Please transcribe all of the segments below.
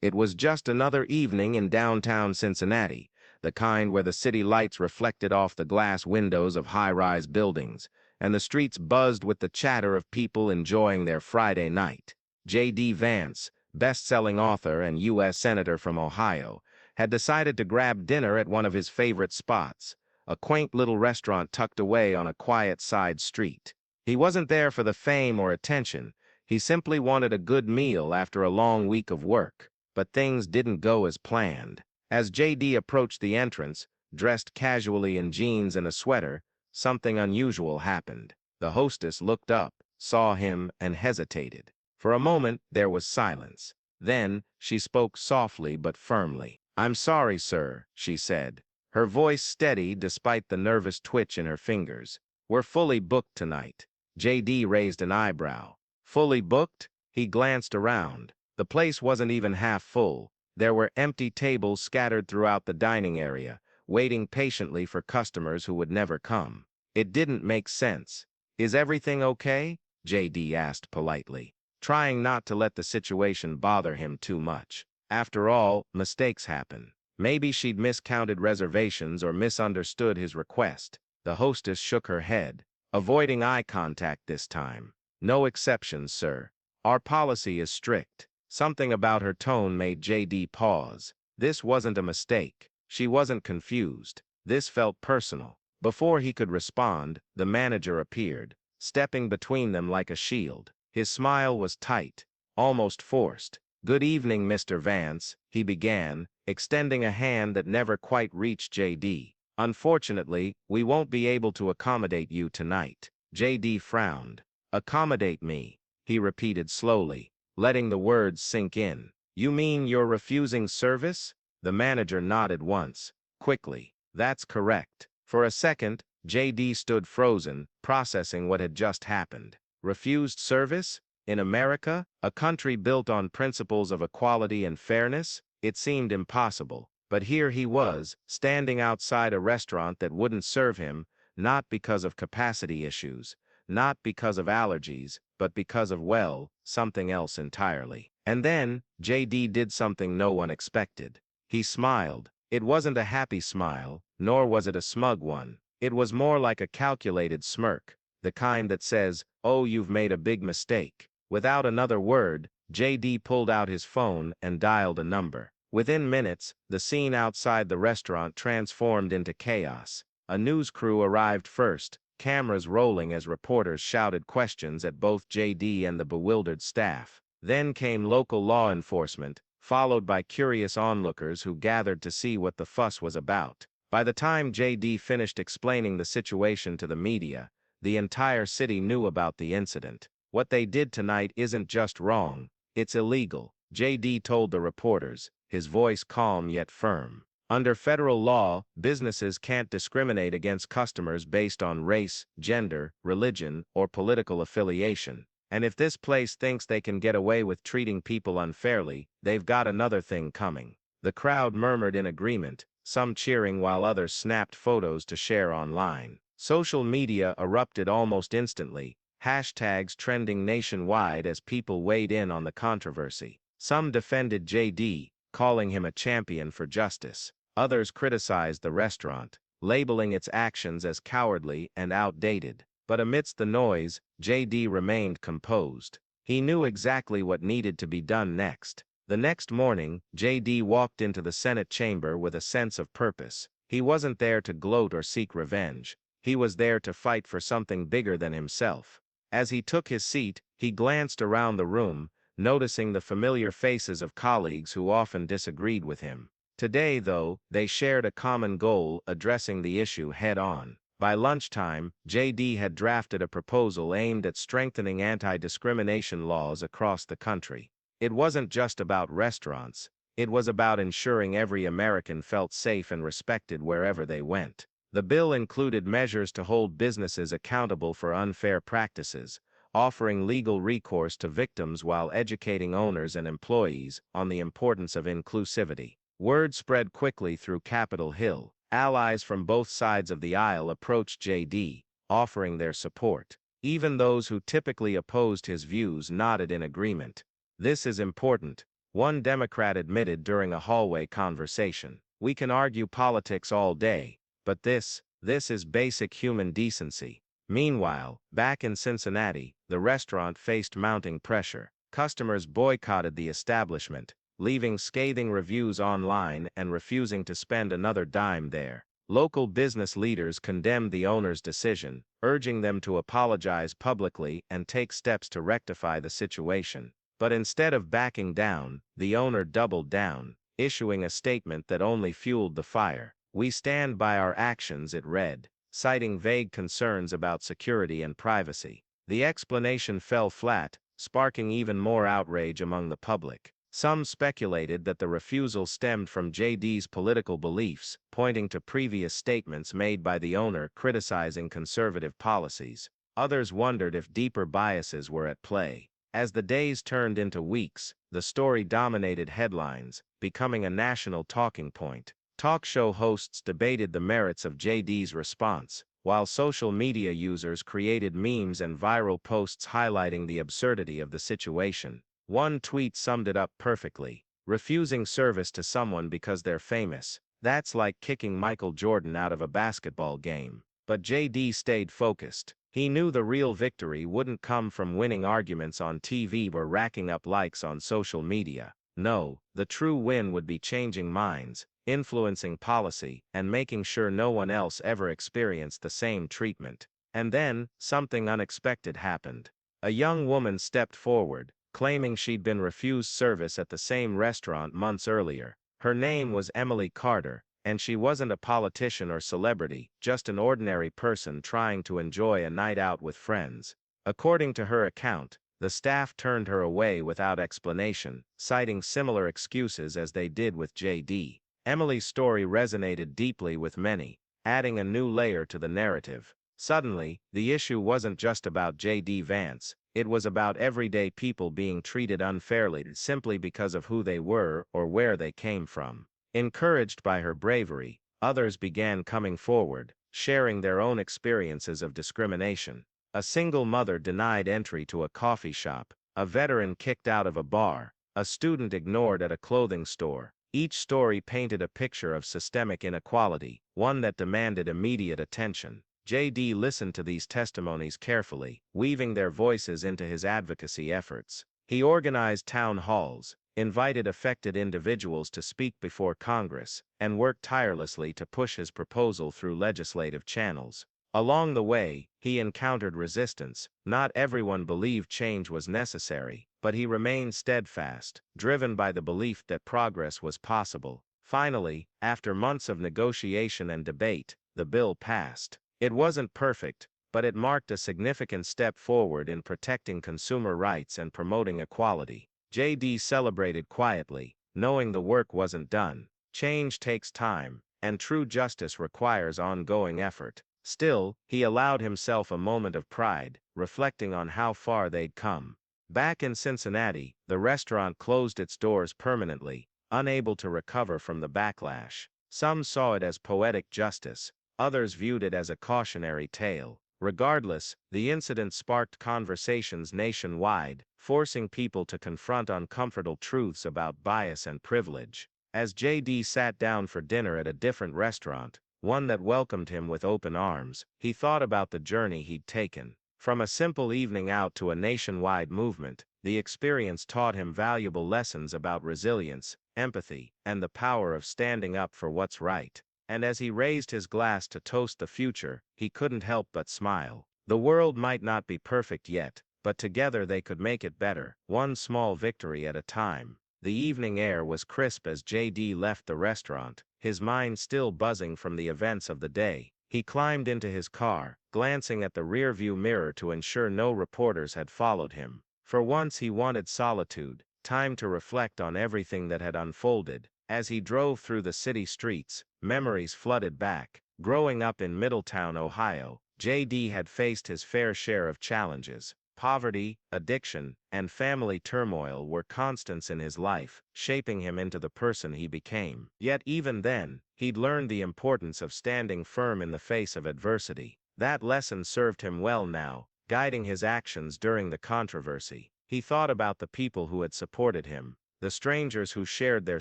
It was just another evening in downtown Cincinnati, the kind where the city lights reflected off the glass windows of high-rise buildings, and the streets buzzed with the chatter of people enjoying their Friday night. J.D. Vance, best-selling author and U.S. Senator from Ohio, had decided to grab dinner at one of his favorite spots, a quaint little restaurant tucked away on a quiet side street. He wasn't there for the fame or attention. He simply wanted a good meal after a long week of work. But things didn't go as planned. As J.D. approached the entrance, dressed casually in jeans and a sweater, something unusual happened. The hostess looked up, saw him, and hesitated. For a moment, there was silence. Then, she spoke softly but firmly. "I'm sorry, sir," she said, her voice steady despite the nervous twitch in her fingers. "We're fully booked tonight." J.D. raised an eyebrow. "Fully booked?" He glanced around. The place wasn't even half full. There were empty tables scattered throughout the dining area, waiting patiently for customers who would never come. It didn't make sense. "Is everything okay?" J.D. asked politely, trying not to let the situation bother him too much. After all, mistakes happen. Maybe she'd miscounted reservations or misunderstood his request. The hostess shook her head, avoiding eye contact this time. "No exceptions, sir. Our policy is strict." Something about her tone made J.D. pause. This wasn't a mistake. She wasn't confused. This felt personal. Before he could respond, the manager appeared, stepping between them like a shield. His smile was tight, almost forced. "Good evening, Mr. Vance," he began, extending a hand that never quite reached J.D. "Unfortunately, we won't be able to accommodate you tonight." J.D. frowned. "Accommodate me," he repeated slowly, letting the words sink in. "You mean you're refusing service?" The manager nodded once, quickly. "That's correct." For a second, J.D. stood frozen, processing what had just happened. Refused service? In America, a country built on principles of equality and fairness? It seemed impossible. But here he was, standing outside a restaurant that wouldn't serve him, not because of capacity issues, not because of allergies, but because of, well, something else entirely. And then, J.D. did something no one expected. He smiled. It wasn't a happy smile, nor was it a smug one. It was more like a calculated smirk, the kind that says, "Oh, you've made a big mistake." Without another word, J.D. pulled out his phone and dialed a number. Within minutes, the scene outside the restaurant transformed into chaos. A news crew arrived first, cameras rolling as reporters shouted questions at both J.D. and the bewildered staff. Then came local law enforcement, followed by curious onlookers who gathered to see what the fuss was about. By the time J.D. finished explaining the situation to the media, the entire city knew about the incident. "What they did tonight isn't just wrong, it's illegal," J.D. told the reporters, his voice calm yet firm. "Under federal law, businesses can't discriminate against customers based on race, gender, religion, or political affiliation. And if this place thinks they can get away with treating people unfairly, they've got another thing coming." The crowd murmured in agreement, some cheering while others snapped photos to share online. Social media erupted almost instantly, hashtags trending nationwide as people weighed in on the controversy. Some defended J.D., calling him a champion for justice. Others criticized the restaurant, labeling its actions as cowardly and outdated. But amidst the noise, J.D. remained composed. He knew exactly what needed to be done next. The next morning, J.D. walked into the Senate chamber with a sense of purpose. He wasn't there to gloat or seek revenge. He was there to fight for something bigger than himself. As he took his seat, he glanced around the room, noticing the familiar faces of colleagues who often disagreed with him. Today, though, they shared a common goal: addressing the issue head-on. By lunchtime, J.D. had drafted a proposal aimed at strengthening anti-discrimination laws across the country. It wasn't just about restaurants. It was about ensuring every American felt safe and respected wherever they went. The bill included measures to hold businesses accountable for unfair practices, offering legal recourse to victims while educating owners and employees on the importance of inclusivity. Word spread quickly through Capitol Hill. Allies from both sides of the aisle approached J.D., offering their support. Even those who typically opposed his views nodded in agreement. "This is important. One Democrat admitted during a hallway conversation. We can argue politics all day, but this is basic human decency. Meanwhile, back in Cincinnati, the restaurant faced mounting pressure. Customers boycotted the establishment, leaving scathing reviews online and refusing to spend another dime there. Local business leaders condemned the owner's decision, urging them to apologize publicly and take steps to rectify the situation. But instead of backing down, the owner doubled down, issuing a statement that only fueled the fire. "We stand by our actions," it read, citing vague concerns about security and privacy. The explanation fell flat, sparking even more outrage among the public. Some speculated that the refusal stemmed from JD's political beliefs, pointing to previous statements made by the owner criticizing conservative policies. Others wondered if deeper biases were at play. As the days turned into weeks, the story dominated headlines, becoming a national talking point. Talk show hosts debated the merits of JD's response, while social media users created memes and viral posts highlighting the absurdity of the situation. One tweet summed it up perfectly: refusing service to someone because they're famous, that's like kicking Michael Jordan out of a basketball game. But JD stayed focused. He knew the real victory wouldn't come from winning arguments on TV or racking up likes on social media. No, the true win would be changing minds, influencing policy, and making sure no one else ever experienced the same treatment. And then, something unexpected happened. A young woman stepped forward, claiming she'd been refused service at the same restaurant months earlier. Her name was Emily Carter, and she wasn't a politician or celebrity, just an ordinary person trying to enjoy a night out with friends. According to her account, the staff turned her away without explanation, citing similar excuses as they did with JD. Emily's story resonated deeply with many, adding a new layer to the narrative. Suddenly, the issue wasn't just about JD Vance. It was about everyday people being treated unfairly simply because of who they were or where they came from. Encouraged by her bravery, others began coming forward, sharing their own experiences of discrimination. A single mother denied entry to a coffee shop, a veteran kicked out of a bar, a student ignored at a clothing store. Each story painted a picture of systemic inequality, one that demanded immediate attention. JD listened to these testimonies carefully, weaving their voices into his advocacy efforts. He organized town halls, invited affected individuals to speak before Congress, and worked tirelessly to push his proposal through legislative channels. Along the way, he encountered resistance. Not everyone believed change was necessary, but he remained steadfast, driven by the belief that progress was possible. Finally, after months of negotiation and debate, the bill passed. It wasn't perfect, but it marked a significant step forward in protecting consumer rights and promoting equality. JD celebrated quietly, knowing the work wasn't done. Change takes time, and true justice requires ongoing effort. Still, he allowed himself a moment of pride, reflecting on how far they'd come. Back in Cincinnati, the restaurant closed its doors permanently, unable to recover from the backlash. Some saw it as poetic justice, others viewed it as a cautionary tale. Regardless, the incident sparked conversations nationwide, forcing people to confront uncomfortable truths about bias and privilege. As JD sat down for dinner at a different restaurant, one that welcomed him with open arms, he thought about the journey he'd taken. From a simple evening out to a nationwide movement, the experience taught him valuable lessons about resilience, empathy, and the power of standing up for what's right. And as he raised his glass to toast the future, he couldn't help but smile. The world might not be perfect yet, but together they could make it better, one small victory at a time. The evening air was crisp as JD left the restaurant, his mind still buzzing from the events of the day. He climbed into his car, glancing at the rearview mirror to ensure no reporters had followed him. For once he wanted solitude, time to reflect on everything that had unfolded. As he drove through the city streets, memories flooded back. Growing up in Middletown, Ohio, JD had faced his fair share of challenges. Poverty, addiction, and family turmoil were constants in his life, shaping him into the person he became. Yet even then, he'd learned the importance of standing firm in the face of adversity. That lesson served him well now, guiding his actions during the controversy. He thought about the people who had supported him, The strangers who shared their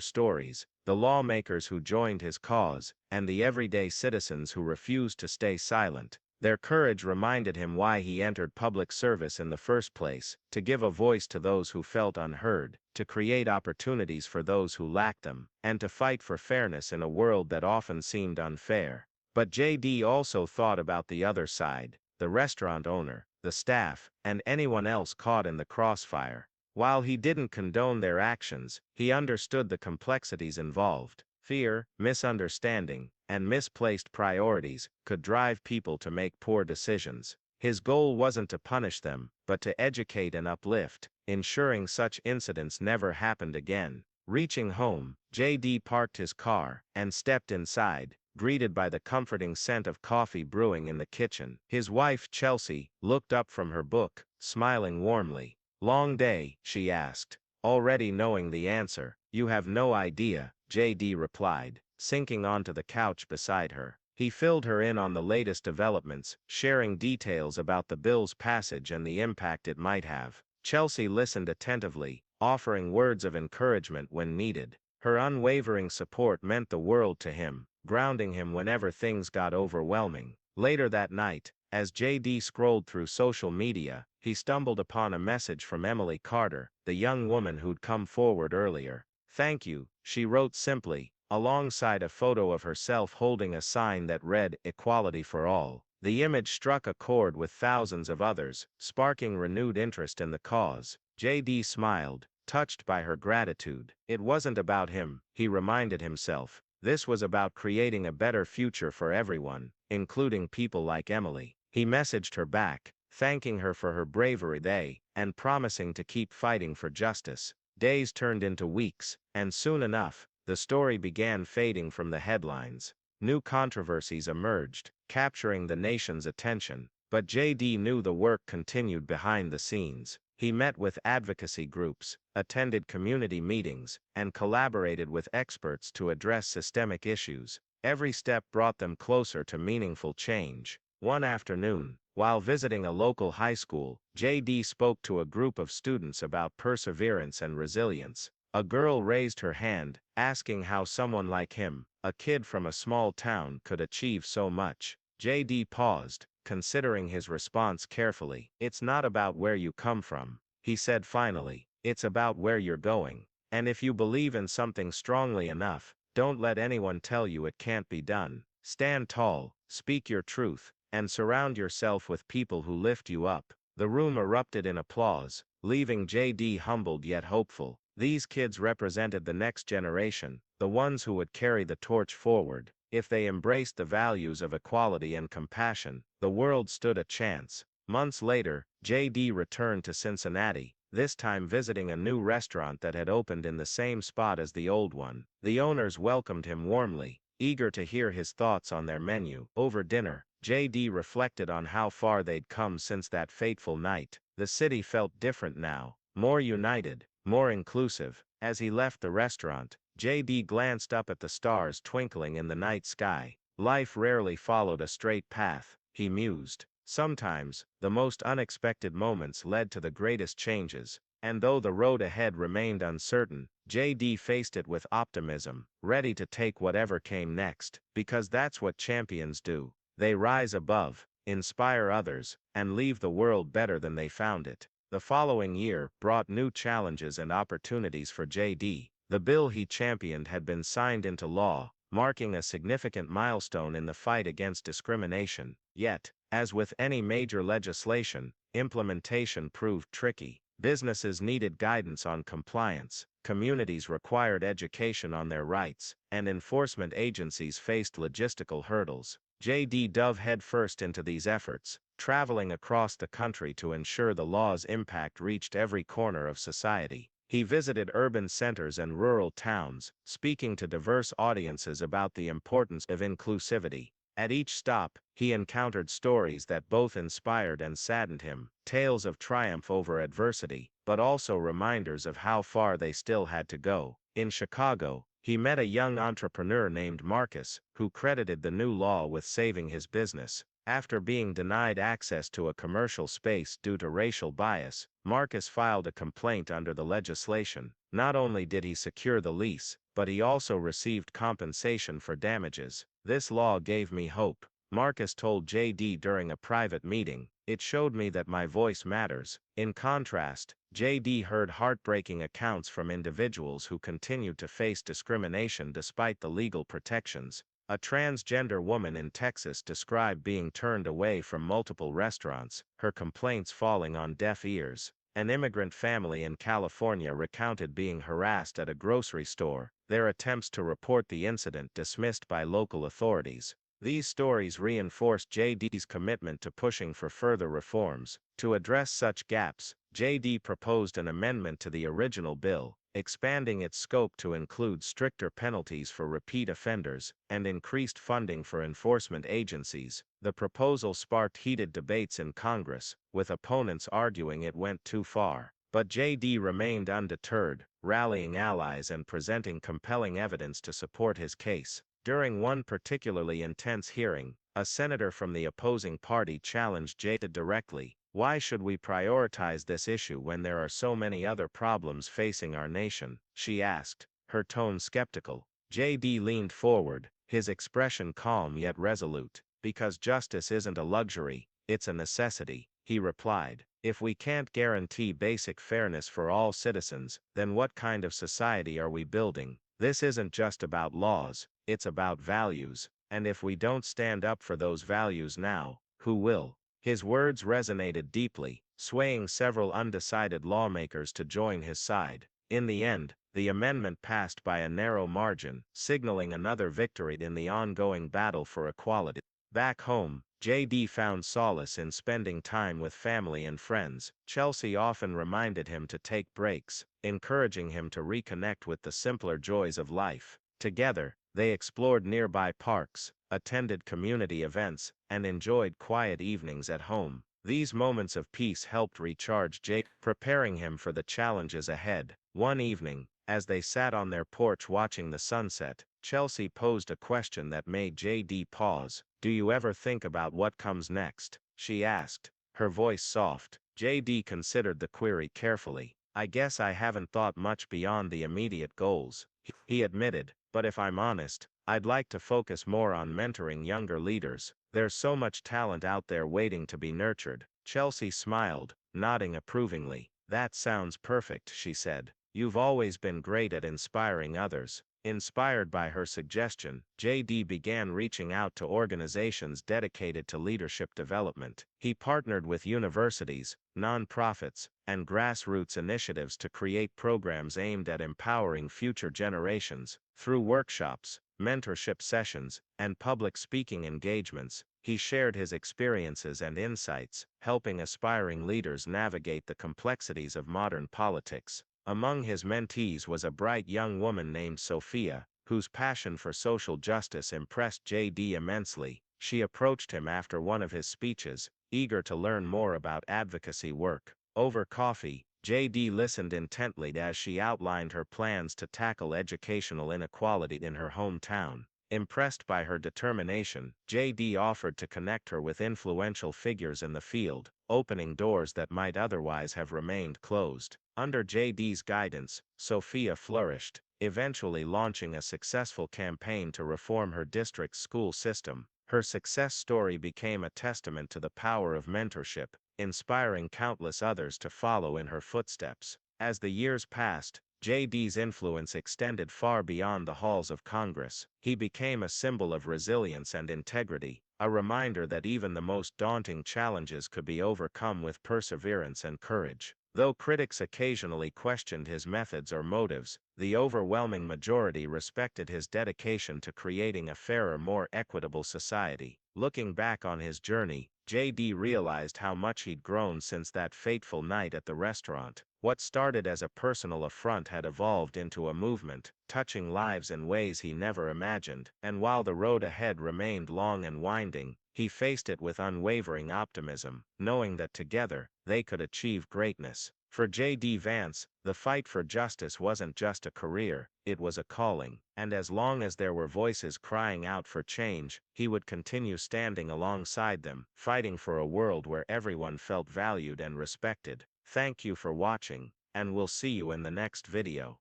stories, the lawmakers who joined his cause, and the everyday citizens who refused to stay silent. Their courage reminded him why he entered public service in the first place, to give a voice to those who felt unheard, to create opportunities for those who lacked them, and to fight for fairness in a world that often seemed unfair. But JD also thought about the other side, the restaurant owner, the staff, and anyone else caught in the crossfire. While he didn't condone their actions, he understood the complexities involved. Fear, misunderstanding, and misplaced priorities could drive people to make poor decisions. His goal wasn't to punish them, but to educate and uplift, ensuring such incidents never happened again. Reaching home, JD parked his car and stepped inside, greeted by the comforting scent of coffee brewing in the kitchen. His wife, Chelsea, looked up from her book, smiling warmly. "Long day?" she asked, already knowing the answer. "You have no idea," JD replied, sinking onto the couch beside her. He filled her in on the latest developments, sharing details about the bill's passage and the impact it might have. Chelsea listened attentively, offering words of encouragement when needed. Her unwavering support meant the world to him, grounding him whenever things got overwhelming. Later that night, as JD scrolled through social media, he stumbled upon a message from Emily Carter, the young woman who'd come forward earlier. "Thank you," she wrote simply, alongside a photo of herself holding a sign that read, "Equality for All." The image struck a chord with thousands of others, sparking renewed interest in the cause. JD smiled, touched by her gratitude. It wasn't about him, he reminded himself. This was about creating a better future for everyone, including people like Emily. He messaged her back, thanking her for her bravery and promising to keep fighting for justice. Days turned into weeks, and soon enough, the story began fading from the headlines. New controversies emerged, capturing the nation's attention. But JD knew the work continued behind the scenes. He met with advocacy groups, attended community meetings, and collaborated with experts to address systemic issues. Every step brought them closer to meaningful change. One afternoon, while visiting a local high school, JD spoke to a group of students about perseverance and resilience. A girl raised her hand, asking how someone like him, a kid from a small town, could achieve so much. JD paused, considering his response carefully. "It's not about where you come from," he said finally. "It's about where you're going. And if you believe in something strongly enough, don't let anyone tell you it can't be done. Stand tall, speak your truth, and surround yourself with people who lift you up." The room erupted in applause, leaving JD humbled yet hopeful. These kids represented the next generation, the ones who would carry the torch forward. If they embraced the values of equality and compassion, the world stood a chance. Months later, JD returned to Cincinnati, this time visiting a new restaurant that had opened in the same spot as the old one. The owners welcomed him warmly, eager to hear his thoughts on their menu. Over dinner, JD reflected on how far they'd come since that fateful night. The city felt different now, more united, more inclusive. As he left the restaurant, JD glanced up at the stars twinkling in the night sky. Life rarely followed a straight path, he mused. Sometimes, the most unexpected moments led to the greatest changes. And though the road ahead remained uncertain, JD faced it with optimism, ready to take whatever came next, because that's what champions do. They rise above, inspire others, and leave the world better than they found it. The following year brought new challenges and opportunities for JD. The bill he championed had been signed into law, marking a significant milestone in the fight against discrimination. Yet, as with any major legislation, implementation proved tricky. Businesses needed guidance on compliance, communities required education on their rights, and enforcement agencies faced logistical hurdles. JD dove headfirst into these efforts, traveling across the country to ensure the law's impact reached every corner of society. He visited urban centers and rural towns, speaking to diverse audiences about the importance of inclusivity. At each stop, he encountered stories that both inspired and saddened him, tales of triumph over adversity, but also reminders of how far they still had to go. In Chicago, he met a young entrepreneur named Marcus, who credited the new law with saving his business. After being denied access to a commercial space due to racial bias, Marcus filed a complaint under the legislation. Not only did he secure the lease, but he also received compensation for damages. This law gave me hope, Marcus told JD during a private meeting. It showed me that my voice matters. In contrast, JD heard heartbreaking accounts from individuals who continued to face discrimination despite the legal protections. A transgender woman in Texas described being turned away from multiple restaurants, her complaints falling on deaf ears. An immigrant family in California recounted being harassed at a grocery store, their attempts to report the incident dismissed by local authorities. These stories reinforced JD's commitment to pushing for further reforms. To address such gaps, JD proposed an amendment to the original bill, expanding its scope to include stricter penalties for repeat offenders and increased funding for enforcement agencies. The proposal sparked heated debates in Congress, with opponents arguing it went too far. But JD remained undeterred, rallying allies and presenting compelling evidence to support his case. During one particularly intense hearing, a senator from the opposing party challenged JD directly. Why should we prioritize this issue when there are so many other problems facing our nation? She asked, her tone skeptical. JD leaned forward, his expression calm yet resolute. Because justice isn't a luxury, it's a necessity, he replied. If we can't guarantee basic fairness for all citizens, then what kind of society are we building? This isn't just about laws, it's about values, and if we don't stand up for those values now, who will? His words resonated deeply, swaying several undecided lawmakers to join his side. In the end, the amendment passed by a narrow margin, signaling another victory in the ongoing battle for equality. Back home, JD found solace in spending time with family and friends. Chelsea often reminded him to take breaks, encouraging him to reconnect with the simpler joys of life. Together, they explored nearby parks, attended community events, and enjoyed quiet evenings at home. These moments of peace helped recharge JD, preparing him for the challenges ahead. One evening, as they sat on their porch watching the sunset, Chelsea posed a question that made JD pause. Do you ever think about what comes next? She asked, her voice soft. JD considered the query carefully. I guess I haven't thought much beyond the immediate goals, he admitted, but if I'm honest, I'd like to focus more on mentoring younger leaders. There's so much talent out there waiting to be nurtured. Chelsea smiled, nodding approvingly. That sounds perfect, she said. You've always been great at inspiring others. Inspired by her suggestion, JD began reaching out to organizations dedicated to leadership development. He partnered with universities, nonprofits, and grassroots initiatives to create programs aimed at empowering future generations. Through workshops, mentorship sessions, and public speaking engagements, he shared his experiences and insights, helping aspiring leaders navigate the complexities of modern politics. Among his mentees was a bright young woman named Sophia, whose passion for social justice impressed JD immensely. She approached him after one of his speeches, eager to learn more about advocacy work. Over coffee, JD listened intently as she outlined her plans to tackle educational inequality in her hometown. Impressed by her determination, JD offered to connect her with influential figures in the field, opening doors that might otherwise have remained closed. Under JD's guidance, Sophia flourished, eventually launching a successful campaign to reform her district's school system. Her success story became a testament to the power of mentorship, inspiring countless others to follow in her footsteps. As the years passed, JD's influence extended far beyond the halls of Congress. He became a symbol of resilience and integrity, a reminder that even the most daunting challenges could be overcome with perseverance and courage. Though critics occasionally questioned his methods or motives, the overwhelming majority respected his dedication to creating a fairer, more equitable society. Looking back on his journey, JD realized how much he'd grown since that fateful night at the restaurant. What started as a personal affront had evolved into a movement, touching lives in ways he never imagined. And while the road ahead remained long and winding, he faced it with unwavering optimism, knowing that together, they could achieve greatness. For J.D. Vance, the fight for justice wasn't just a career, it was a calling. And as long as there were voices crying out for change, he would continue standing alongside them, fighting for a world where everyone felt valued and respected. Thank you for watching, and we'll see you in the next video.